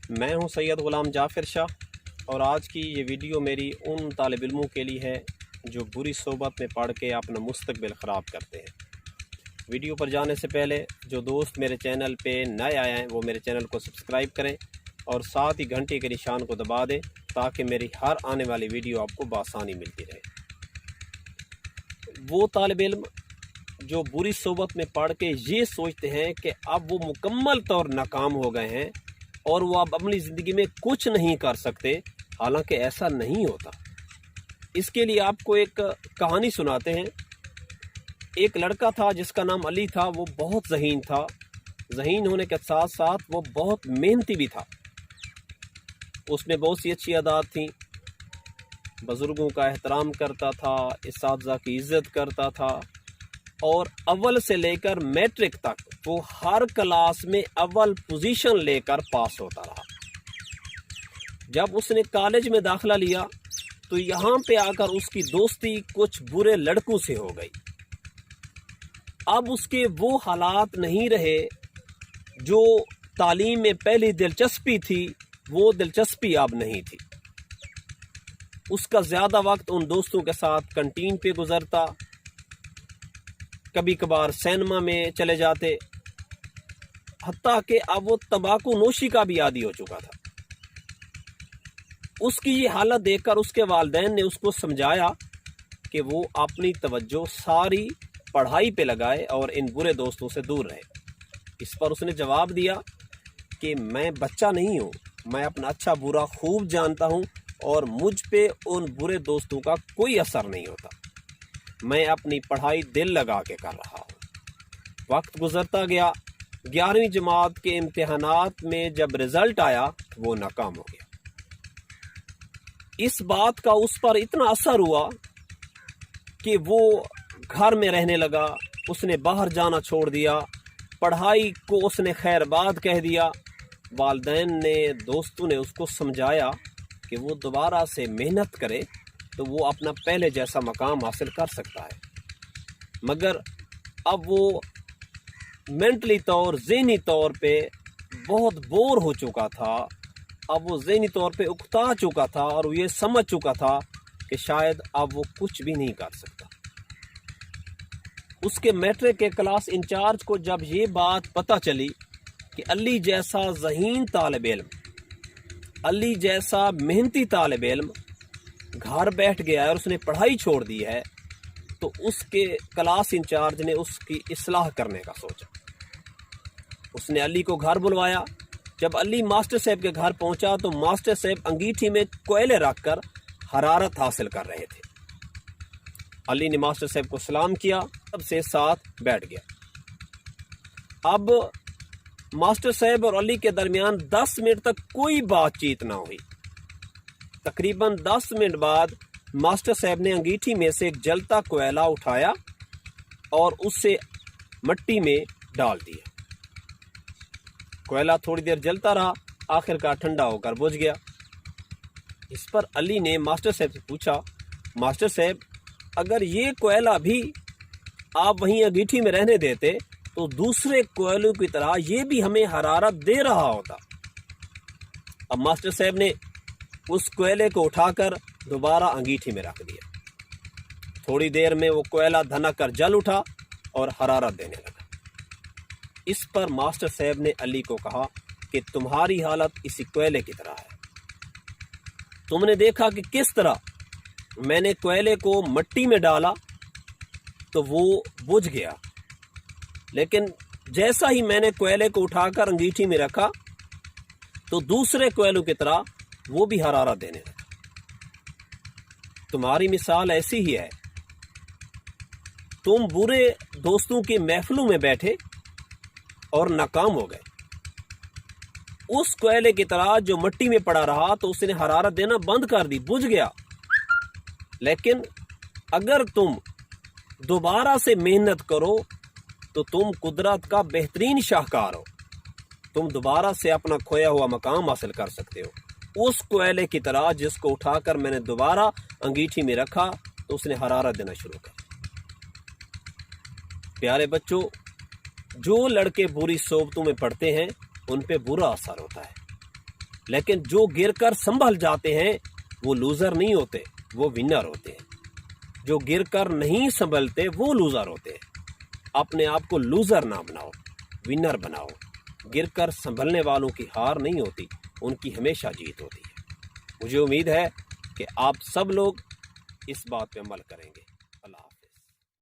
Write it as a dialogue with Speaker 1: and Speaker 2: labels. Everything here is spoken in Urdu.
Speaker 1: میں ہوں سید غلام جعفر شاہ، اور آج کی یہ ویڈیو میری ان طالب علموں کے لیے ہے جو بری صحبت میں پڑھ کے اپنا مستقبل خراب کرتے ہیں۔ ویڈیو پر جانے سے پہلے جو دوست میرے چینل پہ نئے آئے ہیں وہ میرے چینل کو سبسکرائب کریں اور ساتھ ہی گھنٹی کے نشان کو دبا دیں تاکہ میری ہر آنے والی ویڈیو آپ کو بآسانی ملتی رہے۔ وہ طالب علم جو بری صحبت میں پڑھ کے یہ سوچتے ہیں کہ اب وہ مکمل طور ناکام ہو گئے ہیں اور وہ اب اپنی زندگی میں کچھ نہیں کر سکتے، حالانکہ ایسا نہیں ہوتا۔ اس کے لیے آپ کو ایک کہانی سناتے ہیں۔ ایک لڑکا تھا جس کا نام علی تھا، وہ بہت ذہین تھا۔ ذہین ہونے کے ساتھ ساتھ وہ بہت محنتی بھی تھا۔ اس میں بہت سی اچھی عادات تھیں، بزرگوں کا احترام کرتا تھا، اساتذہ کی عزت کرتا تھا، اور اول سے لے کر میٹرک تک وہ ہر کلاس میں اول پوزیشن لے کر پاس ہوتا رہا۔ جب اس نے کالج میں داخلہ لیا تو یہاں پہ آ کر اس کی دوستی کچھ برے لڑکوں سے ہو گئی۔ اب اس کے وہ حالات نہیں رہے جو تعلیم میں پہلی دلچسپی تھی، وہ دلچسپی اب نہیں تھی۔ اس کا زیادہ وقت ان دوستوں کے ساتھ کنٹین پہ گزرتا، کبھی کبھار سینما میں چلے جاتے، حتیٰ کہ اب وہ تمباکو نوشی کا بھی عادی ہو چکا تھا۔ اس کی یہ حالت دیکھ کر اس کے والدین نے اس کو سمجھایا کہ وہ اپنی توجہ ساری پڑھائی پہ لگائے اور ان برے دوستوں سے دور رہے۔ اس پر اس نے جواب دیا کہ میں بچہ نہیں ہوں، میں اپنا اچھا برا خوب جانتا ہوں اور مجھ پہ ان برے دوستوں کا کوئی اثر نہیں ہوتا۔ میں اپنی پڑھائی دل لگا کے کر رہا ہوں۔ وقت گزرتا گیا، 11ویں جماعت کے امتحانات میں جب رزلٹ آیا وہ ناکام ہو گیا۔ اس بات کا اس پر اتنا اثر ہوا کہ وہ گھر میں رہنے لگا، اس نے باہر جانا چھوڑ دیا، پڑھائی کو اس نے خیر باد کہہ دیا۔ والدین نے، دوستوں نے اس کو سمجھایا کہ وہ دوبارہ سے محنت کرے تو وہ اپنا پہلے جیسا مقام حاصل کر سکتا ہے، مگر اب وہ مینٹلی طور، ذہنی طور پہ بہت بور ہو چکا تھا۔ اب وہ ذہنی طور پہ اکتا چکا تھا اور وہ یہ سمجھ چکا تھا کہ شاید اب وہ کچھ بھی نہیں کر سکتا۔ اس کے میٹرک کے کلاس انچارج کو جب یہ بات پتہ چلی کہ علی جیسا ذہین طالب علم، علی جیسا محنتی طالب علم گھر بیٹھ گیا ہے اور اس نے پڑھائی چھوڑ دی ہے، تو اس کے کلاس انچارج نے اس کی اصلاح کرنے کا سوچا۔ اس نے علی کو گھر بلوایا۔ جب علی ماسٹر صاحب کے گھر پہنچا تو ماسٹر صاحب انگیٹھی میں کوئلے رکھ کر حرارت حاصل کر رہے تھے۔ علی نے ماسٹر صاحب کو سلام کیا، سب سے ساتھ بیٹھ گیا۔ اب ماسٹر صاحب اور علی کے درمیان 10 منٹ تک کوئی بات چیت نہ ہوئی۔ تقریباً 10 منٹ بعد ماسٹر صاحب نے انگیٹھی میں سے ایک جلتا کوئلہ اٹھایا اور اسے مٹی میں ڈال دیا۔ کوئلہ تھوڑی دیر جلتا رہا، آخر کار ٹھنڈا ہو کر بجھ گیا۔ اس پر علی نے ماسٹر صاحب سے پوچھا، ماسٹر صاحب اگر یہ کوئلہ بھی آپ وہیں انگیٹھی میں رہنے دیتے تو دوسرے کوئلوں کی طرح یہ بھی ہمیں حرارت دے رہا ہوتا۔ اب ماسٹر صاحب نے اس کوئلے کو اٹھا کر دوبارہ انگیٹھی میں رکھ دیا۔ تھوڑی دیر میں وہ کوئلہ دھنک کر جل اٹھا اور حرارت دینے لگا۔ اس پر ماسٹر صاحب نے علی کو کہا کہ تمہاری حالت اسی کوئلے کی طرح ہے۔ تم نے دیکھا کہ کس طرح میں نے کوئلے کو مٹی میں ڈالا تو وہ بجھ گیا، لیکن جیسا ہی میں نے کوئلے کو اٹھا کر انگیٹھی میں رکھا تو دوسرے کوئلوں کی طرح وہ بھی حرارت دینے لگا۔ تمہاری مثال ایسی ہی ہے، تم برے دوستوں کی محفلوں میں بیٹھے اور ناکام ہو گئے۔ اس کوئلے کی طرح جو مٹی میں پڑا رہا تو اس نے حرارت دینا بند کر دی، بجھ گیا۔ لیکن اگر تم دوبارہ سے محنت کرو تو تم قدرت کا بہترین شاہکار ہو، تم دوبارہ سے اپنا کھویا ہوا مقام حاصل کر سکتے ہو، اس کوئلے کی طرح جس کو اٹھا کر میں نے دوبارہ انگیٹھی میں رکھا تو اس نے حرارت دینا شروع کر۔ پیارے بچوں، جو لڑکے بری صحبتوں میں پڑھتے ہیں ان پہ برا اثر ہوتا ہے۔ لیکن جو گر کر سنبھل جاتے ہیں وہ لوزر نہیں ہوتے، وہ ونر ہوتے ہیں۔ جو گر کر نہیں سنبھلتے وہ لوزر ہوتے ہیں۔ اپنے آپ کو لوزر نہ بناؤ، ونر بناؤ۔ گر کر سنبھلنے والوں کی ہار نہیں ہوتی، ان کی ہمیشہ جیت ہوتی ہے۔ مجھے امید ہے کہ آپ سب لوگ اس بات پہ عمل کریں گے۔